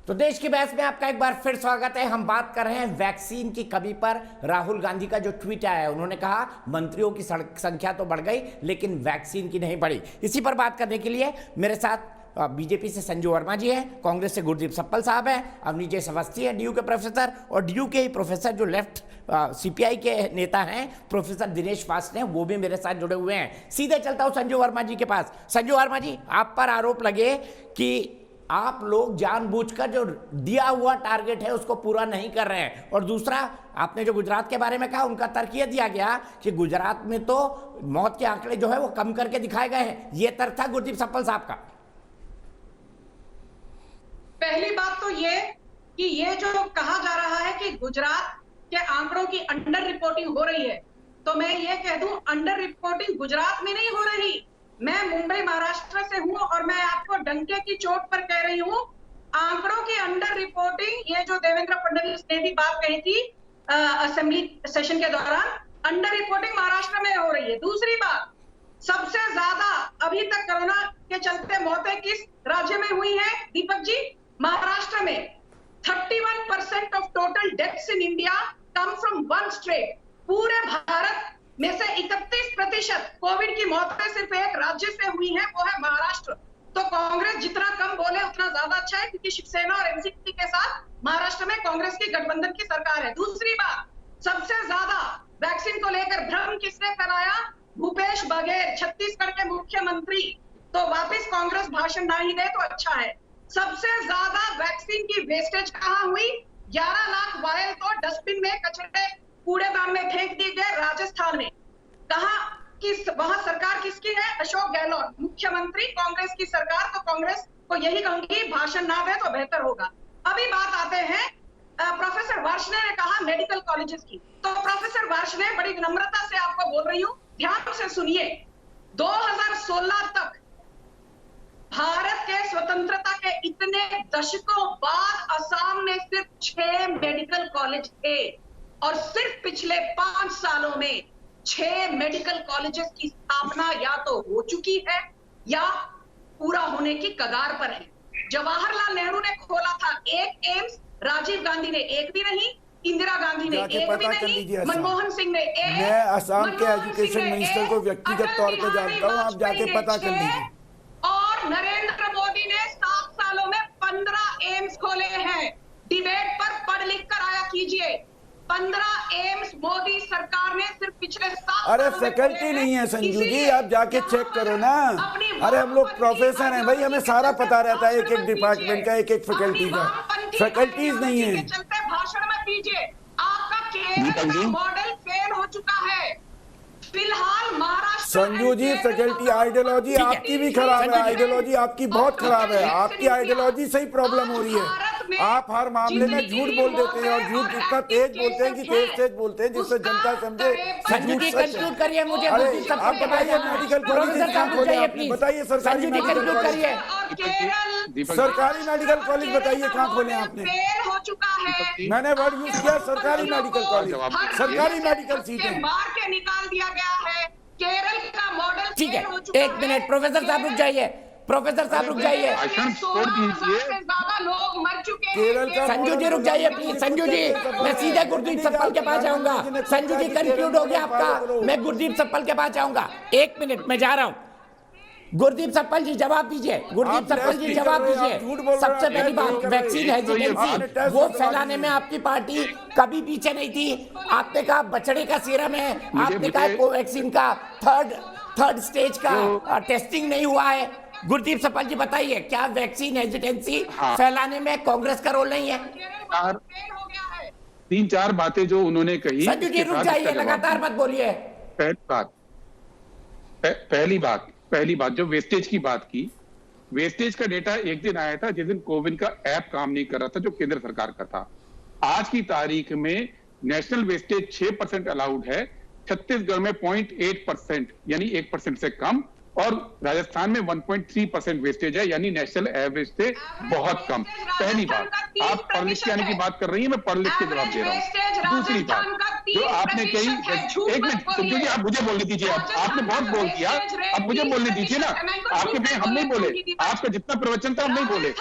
तो देश की बहस में आपका एक बार फिर स्वागत है। हम बात कर रहे हैं वैक्सीन की कमी पर। राहुल गांधी का जो ट्वीट आया है, उन्होंने कहा मंत्रियों की संख्या तो बढ़ गई लेकिन वैक्सीन की नहीं बढ़ी। इसी पर बात करने के लिए मेरे साथ बीजेपी से संजू वर्मा जी हैं, कांग्रेस से गुरदीप सप्पल साहब हैं, अवनीश अवस्थी हैं डीयू के प्रोफेसर, और डीयू के ही प्रोफेसर जो लेफ्ट सीपीआई के नेता हैं प्रोफेसर दिनेश फास्ट हैं, वो भी मेरे साथ जुड़े हुए हैं। सीधे चलता हूं संजू वर्मा जी के पास। संजू वर्मा जी, आप पर आरोप लगे कि आप लोग जानबूझकर जो दिया हुआ टारगेट है उसको पूरा नहीं कर रहे हैं, और दूसरा आपने जो गुजरात के बारे में कहा, उनका तर्क यह दिया गया कि गुजरात में तो मौत के आंकड़े जो है वो कम करके दिखाए गए हैं। यह तर्क था गुरदीप सप्पल साहब का। पहली बात तो ये कि ये जो कहा जा रहा है कि गुजरात के आंकड़ों की अंडर रिपोर्टिंग हो रही है, तो मैं ये कह दूं अंडर रिपोर्टिंग गुजरात में नहीं हो रही। मैं मुंबई महाराष्ट्र से हूं और मैं आपको डंके की चोट पर कह रही हूं, आंकड़ों की अंडर रिपोर्टिंग, ये जो देवेंद्र फडणवीस ने भी बात कही थी असेंबली सेशन के दौरान, अंडर रिपोर्टिंग महाराष्ट्र में हो रही है। दूसरी बात, सबसे ज्यादा अभी तक कोरोना के चलते मौतें किस राज्य में हुई है दीपक जी? महाराष्ट्र में। 31% of total deaths in India come from one state. पूरे भारत में से 31% कोविड की मौतें सिर्फ एक राज्य से हुई हैं, वो है महाराष्ट्र। तो कांग्रेस जितना कम बोले उतना ज्यादा अच्छा है, क्योंकि शिवसेना और एनसीपी के साथ महाराष्ट्र में कांग्रेस की गठबंधन की सरकार है। दूसरी बात, सबसे ज्यादा वैक्सीन को लेकर भ्रम किसने फैलाया? भूपेश बघेल, छत्तीसगढ़ के मुख्यमंत्री। तो वापस कांग्रेस भाषण ना ही दे तो अच्छा है। सबसे ज्यादा वैक्सीन की वेस्टेज कहां हुई? 11 लाख वायल तो डस्टबिन में, कचरे कूड़ेदान में फेंक दिए गए राजस्थान में। कहा कि वहां सरकार किसकी है? अशोक गहलोत मुख्यमंत्री, कांग्रेस की सरकार। तो कांग्रेस को यही कहूंगी, भाषण ना दे तो बेहतर होगा। अभी बात आते हैं प्रोफेसर वार्ष्णेय ने कहा मेडिकल कॉलेजेस की। तो प्रोफेसर वार्ष्णेय, बड़ी विनम्रता से आपको बोल रही हूं, ध्यान से सुनिए। 2016 तक भारत के स्वतंत्रता के इतने दशकों बाद असम में सिर्फ 6 मेडिकल कॉलेज थे, और सिर्फ पिछले 5 सालों में 6 मेडिकल कॉलेजेस की स्थापना या तो हो चुकी है या पूरा होने की कगार पर है। जवाहरलाल नेहरू ने खोला था एक एम्स, राजीव गांधी ने एक भी नहीं, इंदिरा गांधी ने एक भी नहीं, मनमोहन सिंह ने एक। मैं असम के एजुकेशन मिनिस्टर को व्यक्तिगत तौर पर जानता हूं, आप जाके पता कर लीजिए। और नरेंद्र मोदी ने 7 सालों में 15 एम्स खोले हैं। डिबेट पर पढ़ लिख कर आया कीजिए। 15 एम्स मोदी सरकार ने सिर्फ पिछले 7 अरे फैकल्टी नहीं है संजू जी, आप जाके चेक करो ना। अरे हम लोग प्रोफेसर हैं भाई, हमें सारा पता रहता है, एक एक डिपार्टमेंट का, एक एक फैकल्टी का। फैकल्टीज नहीं है। चलते भाषण में कीजिए। आपका केरल का मॉडल फेल हो चुका है। फिलहाल महाराष्ट्र संजू जी, फैकल्टी आइडियोलॉजी आपकी भी खराब है, आइडियोलॉजी आपकी बहुत खराब है। आपकी आइडियोलॉजी से ही प्रॉब्लम हो रही है। आप हर मामले में झूठ बोल देते हैं, और झूठ इतना तेज बोलते हैं कि तेज बोलते हैं जिससे जनता समझे। संजू जी कंक्लूड करिए, मुझे आप बताइए मेडिकल कॉलेज कहाँ खोले आपने? बताइए सरकारी मेडिकल कॉलेज, सरकारी मेडिकल कॉलेज बताइए कहाँ खोले आपने? फेल हो चुका है। मैंने वर्ड यूज किया सरकारी मेडिकल कॉलेज, सरकारी मेडिकल सीटें मार के निकाल दिया गया है। केरल का मॉडल ठीक है। एक मिनट प्रोफेसर साहब रुक जाइए, प्रोफेसर साहब रुक जाइए। 16,000 से ज्यादा लोग मर चुके हैं। केरल का संजू जी रुक जाइए प्लीज। संजू जी, मैं सीधे गुरदीप सप्पल के पास जाऊंगा। संजू जी कंक्लूड हो गया आपका, मैं गुरदीप सप्पल के पास जाऊंगा। 1 मिनट मैं जा रहा हूं। गुरदीप सप्पल जी जवाब दीजिए। गुरदीप सप्पल जी जवाब दीजिए। सबसे पहली बात, वैक्सीन हेजिटेंसी वो फैलाने में आपकी पार्टी कभी पीछे नहीं थी। आपने कहा बछड़े का सीरम है, आपने कहा कोवैक्सीन का थर्ड स्टेज का टेस्टिंग नहीं हुआ है। गुरदीप सप्पल जी बताइए, क्या वैक्सीन हेजिटेंसी फैलाने में कांग्रेस का रोल नहीं है? 3-4 बातें जो उन्होंने कही। संजू जी रुक जाइए, लगातार मत बोलिए। पहली बात जो वेस्टेज की बात की, वेस्टेज का डेटा एक दिन आया था जिस दिन कोविन का ऐप काम नहीं कर रहा था, जो केंद्र सरकार का था। आज की तारीख में नेशनल वेस्टेज 6% अलाउड है, छत्तीसगढ़ में 0.8% यानी 1% से कम, और राजस्थान में 1.3% वेस्टेज है, यानी नेशनल एवरेज से बहुत कम। पहली बात, आप पढ़ लिख के आने की बात कर रही हैं, मैं पढ़ लिख के जवाब दे रहा हूँ। दूसरी बात जो आपने कही, एक मिनट संजू जी, आप मुझे बोलने दीजिए। आपने बहुत बोल दिया, अब मुझे बोलने दीजिए ना। आपके पे हम नहीं बोले, आपका जितना प्रवचन था हम नहीं बोले।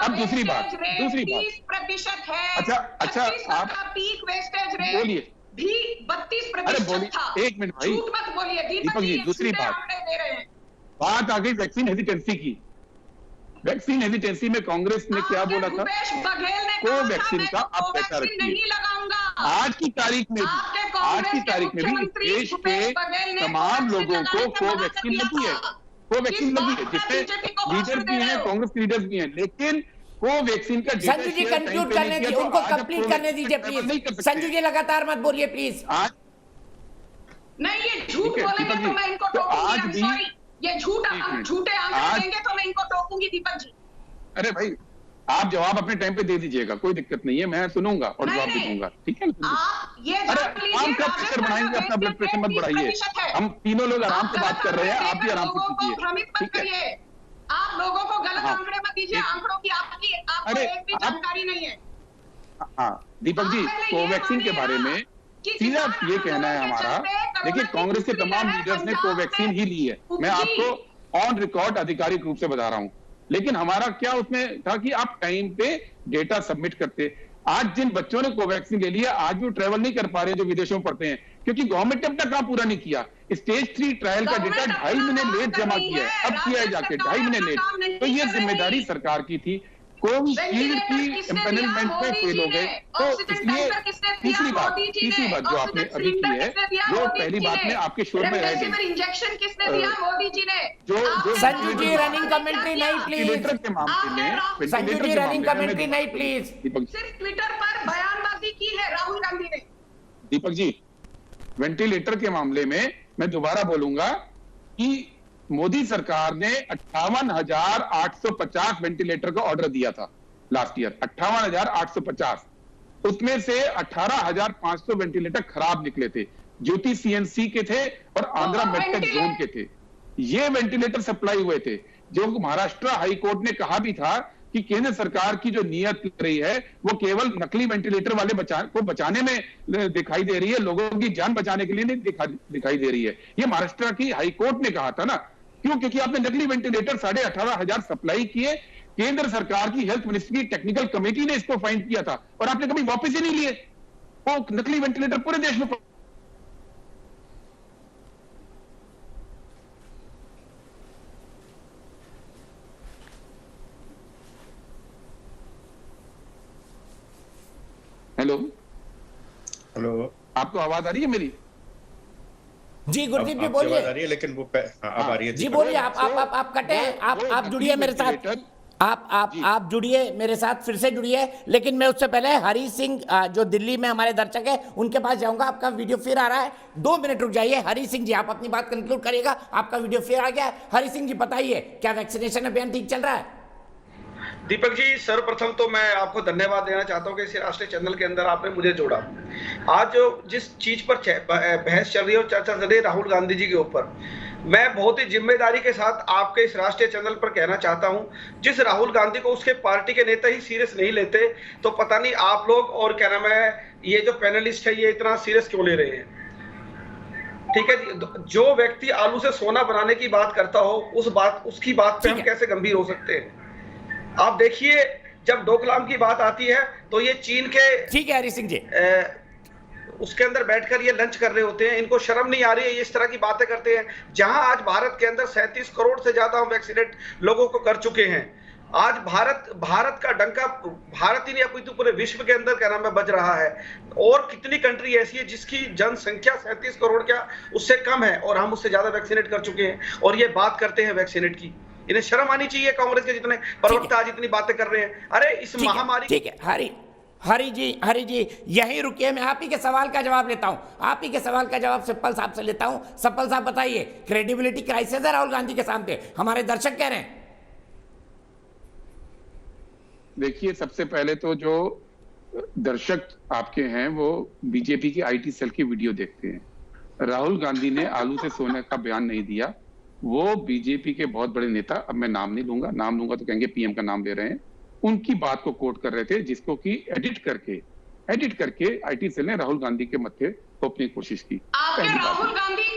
अब दूसरी बात 30% है। अच्छा, 25 आप का पीक वेस्टेज रेट बोलिए भी 32% था। एक मिनट भाई, झूठ मत बोलिए दीपक जी, दूसरी बात आंकड़े दे रहे हैं। बात आ गई वैक्सीन हेजिटेंसी की। वैक्सीन हेजिटेंसी में कांग्रेस ने क्या बोला था? भूपेश बघेल ने कोवैक्सीन का कहा आप पैसा कोवैक्सीन नहीं रखिए। लगाऊंगा। आज की तारीख में भी देश के तमाम लोगों को कोवैक्सीन लगी है। कोवैक्सीन लगी है, जिससे लीडर्स भी हैं, कांग्रेस के लीडर्स भी हैं, लेकिन कोवैक्सीन का संजू जी कंक्लूड करने दीजिए, उनको कंप्लीट करने दीजिए प्लीज। संजू जी लगातार मत बोलिए प्लीज। आज नहीं, ये झूठ बोलेंगे तो मैं इनको टोकूंगी। आज भी ये झूठे आंकड़े देंगे तो मैं इनको टोकूंगी दीपक जी। अरे भाई, आप जवाब अपने टाइम पे दे दीजिएगा, कोई दिक्कत नहीं है, मैं सुनूंगा और जवाब भी दूंगा, ठीक है ना? अरे आराम का प्रेशर बढ़ाएंगे, अपना ब्लड प्रेशर मत बढ़ाइए। हम तीनों लोग आराम से बात कर रहे हैं, आप भी आराम से कीजिए, ठीक है? आप लोगों को गलत आंकड़े मत दीजिए। आंकड़ों की आपको एक भी जानकारी नहीं है। हाँ दीपक जी, कोवैक्सीन के बारे में सीधा ये कहना है हमारा, देखिए कांग्रेस के तमाम लीडर्स ने कोवैक्सीन ही ली है, मैं आपको ऑन रिकॉर्ड आधिकारिक रूप से बता रहा हूं। लेकिन हमारा क्या उसमें था कि आप टाइम पे डेटा सबमिट करते। आज जिन बच्चों ने कोवैक्सीन ले लिया, आज भी ट्रैवल नहीं कर पा रहे जो विदेशों में पढ़ते हैं, क्योंकि गवर्नमेंट ने अब तक काम पूरा नहीं किया। स्टेज 3 ट्रायल का डेटा 2.5 महीने लेट जमा किया है, अब किया है जाके 2.5 महीने लेट। तो ये जिम्मेदारी सरकार की थी। कोविशील्ड की एम्पैनलमेंट में फेल हो गए, तो इसलिए तीसरी बात जो आपने अभी की है, जो पहली बात में आपके शोर में रह गई, इंजेक्शन किसने दिया? मोदी जी ने। जो संजू जी रनिंग कमेंट्री नहीं प्लीज। वेंटिलेटर के मामले में, संजू जी रनिंग कमेंट्री नहीं प्लीज। सिर्फ ट्विटर पर बयानबाजी की है राहुल गांधी ने। दीपक जी, वेंटिलेटर के मामले में मैं दोबारा बोलूंगा कि मोदी सरकार ने 58,850 वेंटिलेटर का ऑर्डर दिया था लास्ट ईयर, 58,850। उसमें से 18,500 वेंटिलेटर खराब निकले थे, ज्योति सीएनसी के थे और आंध्रा मेडटेक जोन के थे। ये वेंटिलेटर सप्लाई हुए थे, जो महाराष्ट्र हाई कोर्ट ने कहा भी था कि केंद्र सरकार की जो नीयत रही है वो केवल नकली वेंटिलेटर वाले को बचाने में दिखाई दे रही है, लोगों की जान बचाने के लिए नहीं दिखाई दे रही है। ये महाराष्ट्र की हाई कोर्ट ने कहा था ना। क्यों? क्योंकि आपने नकली वेंटिलेटर 18,500 सप्लाई किए, केंद्र सरकार की हेल्थ मिनिस्ट्री की टेक्निकल कमेटी ने इसको फाइंड किया था और आपने कभी वापस ही नहीं लिए। वो नकली वेंटिलेटर पूरे देश में। हेलो, आपको आवाज आ रही है मेरी? जी गुरदीप जी बोलिए। आ रही है, लेकिन वो अब आ रही है। जी बोलिए, आप कटे हैं, आप जुड़िए मेरे साथ, आप जुड़िए मेरे साथ, फिर से जुड़िए। लेकिन मैं उससे पहले हरी सिंह जो दिल्ली में हमारे दर्शक है उनके पास जाऊंगा। आपका वीडियो फिर आ रहा है, 2 मिनट रुक जाइए। हरी सिंह जी, आप अपनी बात कंक्लूड करिएगा, आपका वीडियो फिर आ गया। हरी सिंह जी बताइए, क्या वैक्सीनेशन अभियान ठीक चल रहा है? दीपक जी, सर्वप्रथम तो मैं आपको धन्यवाद देना चाहता हूं कि इस राष्ट्रीय चैनल के अंदर आपने मुझे जोड़ा। आज जो जिस चीज पर बहस चल रही है और चर्चा चल रही है राहुल गांधी जी के ऊपर, मैं बहुत ही जिम्मेदारी के साथ आपके इस राष्ट्रीय चैनल पर कहना चाहता हूं, जिस राहुल गांधी को उसके पार्टी के नेता ही सीरियस नहीं लेते, तो पता नहीं आप लोग और क्या नाम है ये जो पैनलिस्ट है ये इतना सीरियस क्यों ले रहे हैं। ठीक है जी, जो व्यक्ति आलू से सोना बनाने की बात करता हो उसकी बात पे हम कैसे गंभीर हो सकते हैं? आप देखिए, जब डोकलाम की बात आती है तो ये चीन के, ठीक है हरी सिंह जी, उसके अंदर बैठकर ये लंच कर रहे होते हैं। इनको शर्म नहीं आ रही है, ये इस तरह की बातें करते हैं। जहां आज भारत के अंदर 37 करोड़ से ज्यादा हम वैक्सीनेट लोगों को कर चुके हैं। आज भारत का डंका भारत ही नहीं अपितु पूरे विश्व के अंदर क्या नाम है बज रहा है। और कितनी कंट्री ऐसी है जिसकी जनसंख्या 37 करोड़ क्या उससे कम है और हम उससे ज्यादा वैक्सीनेट कर चुके हैं, और ये बात करते हैं वैक्सीनेट की। इन्हें शर्म आनी चाहिए। कांग्रेस के जितने प्रवक्ता आज इतनी बातें कर रहे हैं, अरे इस महामारी। ठीक है हरी जी यहीं रुकिए, मैं आप ही के सवाल का जवाब लेता हूं। आप ही के सवाल का जवाब सप्पल साहब से लेता हूं। सप्पल साहब बताइए, क्रेडिबिलिटी क्राइसिस है राहुल गांधी के सामने, हमारे दर्शक कह रहे हैं। देखिए, सबसे पहले तो जो दर्शक आपके हैं वो बीजेपी की आईटी सेल की वीडियो देखते हैं। राहुल गांधी ने आलू से सोने का बयान नहीं दिया। वो बीजेपी के बहुत बड़े नेता, अब मैं नाम नहीं लूंगा, नाम लूंगा तो कहेंगे पीएम का नाम ले रहे हैं, उनकी बात को कोट कर रहे थे, जिसको कि एडिट करके आईटी सेल ने राहुल गांधी के मत्थे थोपने की कोशिश की। पहली बात।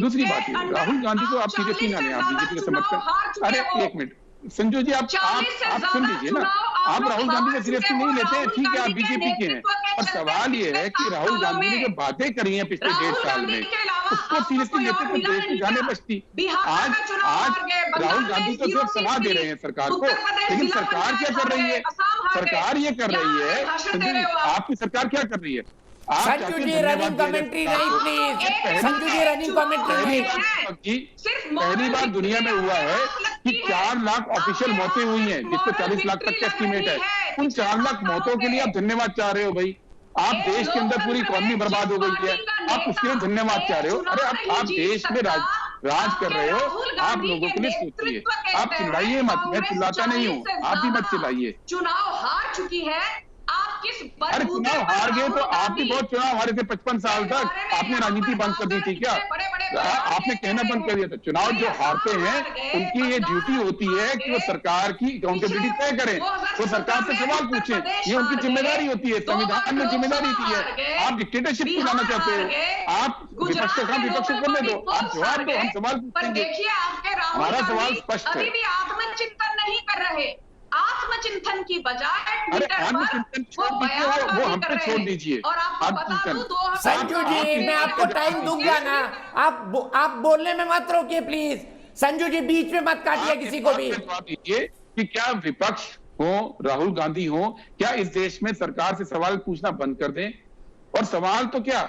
दूसरी बात ये, राहुल गांधी को आप सीरियसली ना लें, आप बीजेपी के समर्थक। अरे एक मिनट संजू जी, आप सुन लीजिए ना। आप राहुल गांधी को सीरियसली नहीं लेते हैं, ठीक है आप बीजेपी के हैं, पर सवाल ये है कि राहुल गांधी ने जो बातें करी हैं पिछले 1.5 साल में उसको सीरियसली लेते तो देश की जाने बचती। आज राहुल गांधी तो सिर्फ सलाह दे रहे हैं सरकार को, लेकिन सरकार क्या कर रही है? सरकार ये कर रही है, आपकी सरकार क्या कर रही है? संजू जी रनिंग कमेंट्री नहीं please, Sanju ji running commentary नहीं। पहली बार दुनिया में हुआ है कि 4 लाख ऑफिशियल मौतें हुई हैं, जिसको 40 लाख तक का एस्टीमेट है। उन 4 लाख मौतों के लिए आप धन्यवाद चाह रहे हो भाई? आप देश के अंदर पूरी इकोनॉमी बर्बाद हो गई है, आप उसके लिए धन्यवाद चाह रहे हो? अरे आप देश में राज कर रहे हो, आप लोगों के लिए सोचिए, आप चिल्लाइए मत, मैं चिल्लाता नहीं हूँ, आप भी मत चिल्लाइए। चुनाव हार चुकी है, आप किस अरे चुनाव हार गए तो आप भी बहुत चुनाव हारे थे 55 साल तक, आपने राजनीति बंद कर दी थी क्या? आपने कहना बंद कर दिया था। चुनाव जो हारते हैं उनकी ये ड्यूटी होती है कि वो सरकार की अकाउंटेबिलिटी तय करें, वो सरकार से सवाल पूछें, ये उनकी जिम्मेदारी होती है, संविधान में जिम्मेदारी दी है। आप डिक्टेटरशिप को लाना चाहते हो, आप विपक्ष का काम विपक्ष को करने दो, आप जवाब दो, हम सवाल पूछेंगे। हमारा सवाल स्पष्ट है। आत्मचिंतन नहीं कर रहे, आत्मचिंतन की बजाय अरे आत्मचिंतन छोड़ दीजिए, वो हम पे छोड़ दीजिए। और आपको बता दूं संजू जी मैं आपको टाइम दूंगा ना, आप बोलने में मत रोकिए प्लीज। संजू जी बीच में मत काटिए किसी को भी। जवाब दीजिए कि क्या विपक्ष हो, राहुल गांधी हो, क्या इस देश में सरकार से सवाल पूछना बंद कर दें? और सवाल तो क्या,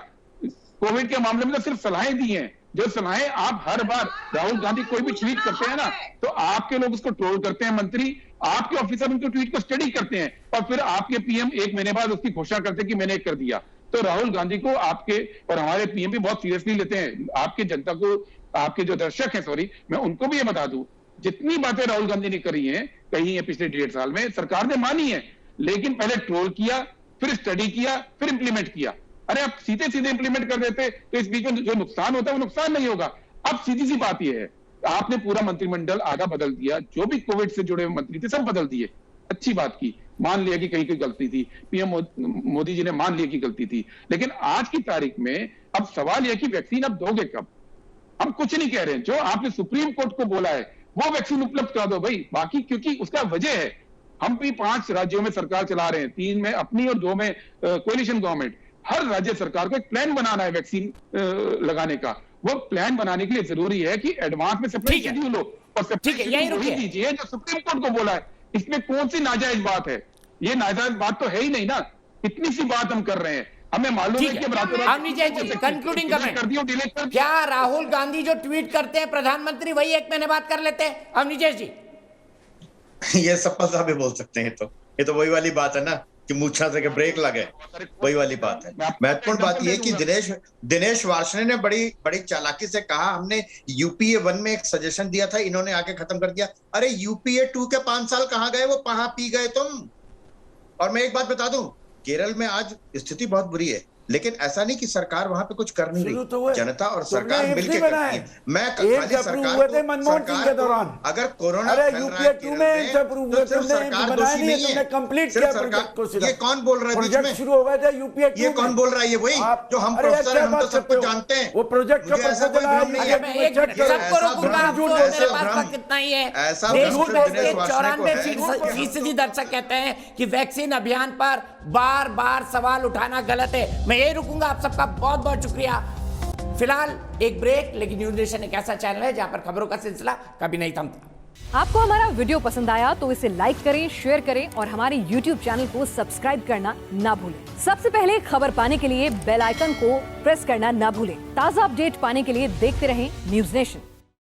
कोविड के मामले में तो सिर्फ सलाहें दी हैं, जो सलाहें आप हर बार राहुल गांधी कोई भी ट्वीट करते हैं ना तो आपके लोग उसको ट्रोल करते हैं, मंत्री आपके ऑफिसर उनके ट्वीट को स्टडी करते हैं और फिर आपके पीएम 1 महीने बाद उसकी घोषणा करते हैं कि मैंने कर दिया। तो राहुल गांधी को आपके और हमारे पीएम भी बहुत सीरियसली लेते हैं। आपके जनता को, आपके जो दर्शक हैं, सॉरी, मैं उनको भी ये बता दूं, जितनी बातें राहुल गांधी ने करी हैं, कही है पिछले 1.5 साल में, सरकार ने मानी है, लेकिन पहले ट्रोल किया, फिर स्टडी किया, फिर इंप्लीमेंट किया। अरे आप सीधे सीधे इंप्लीमेंट कर देते तो इस बीच में जो नुकसान होता है वो नुकसान नहीं होगा। अब सीधी सी बात यह है, आपने पूरा मंत्रिमंडल आधा बदल दिया, जो भी कोविड से जुड़े हुए मंत्री थे सब बदल दिए, अच्छी बात की, मान लिया कि कहीं कोई गलती थी, पीएम मोदी जी ने मान लिया कि गलती थी, लेकिन आज की तारीख में अब सवाल यह कि वैक्सीन अब दोगे कब? हम कुछ नहीं कह रहे हैं, जो आपने सुप्रीम कोर्ट को बोला है वो वैक्सीन उपलब्ध करा दो भाई, बाकी क्योंकि उसका वजह है, हम भी 5 राज्यों में सरकार चला रहे हैं, 3 में अपनी और 2 में कोएलिशन गवर्नमेंट। हर राज्य सरकार को एक प्लान बनाना है वैक्सीन लगाने का। वो प्लान बनाने के लिए जरूरी है कि एडवांस में सप्लाई शेड्यूल हो और सप्लाई वही दीजिए जो सुप्रीम कोर्ट को बोला है। इसमें कौन सी नाजायज बात है? ये नाजायज बात तो है ही नहीं ना, इतनी सी बात हम कर रहे हैं, हमें मालूम है कि कंक्लूडिंग कमेंट, क्या राहुल गांधी जो ट्वीट करते हैं प्रधानमंत्री वही 1 महीने बाद कर लेते हैं? अवनीश जी ये सपा साहब भी बोल सकते हैं, तो ये तो वही वाली बात है ना कि मूर्छा से ब्रेक लगे, वही वाली बात है। महत्वपूर्ण बात यह कि दिनेश वार्ष्णेय ने बड़ी चालाकी से कहा, हमने यूपीए 1 में एक सजेशन दिया था, इन्होंने आके खत्म कर दिया। अरे यूपीए 2 के 5 साल कहाँ गए, वो कहाँ पी गए तुम? और मैं एक बात बता दूं, केरल में आज स्थिति बहुत बुरी है, लेकिन ऐसा नहीं कि सरकार वहां पे कुछ कर नहीं रही, जनता और सरकार मिलकर करती है। मैं खाली सरकार को, मनमोहन सिंह के दौरान अगर कोरोना यूपीए 2 में सरकार दोषी नहीं है, कंप्लीट किया प्रोजेक्ट को। ये कौन बोल रहा है बीच में? शुरू हो गए थे यूपीए 2 ये कौन बोल रहा है? ये वही जो हम प्रोफेसर हैं, हम तो सब कुछ जानते हैं। वो प्रोजेक्ट का प्रपोजल है, सबको रोकूंगा, मेरे पास वक्त कितना ही है। देश के 94% दर्शक कहते हैं कि वैक्सीन अभियान पर बार बार सवाल उठाना गलत है। मैं यही रुकूंगा, आप सबका बहुत बहुत शुक्रिया। फिलहाल एक ब्रेक, लेकिन न्यूज़ नेशन एक ऐसा चैनल है जहां पर खबरों का सिलसिला कभी नहीं थमता। आपको हमारा वीडियो पसंद आया तो इसे लाइक करें, शेयर करें और हमारे YouTube चैनल को सब्सक्राइब करना ना भूलें। सबसे पहले खबर पाने के लिए बेल आइकन को प्रेस करना ना भूलें। ताज़ा अपडेट पाने के लिए देखते रहें न्यूज़ नेशन।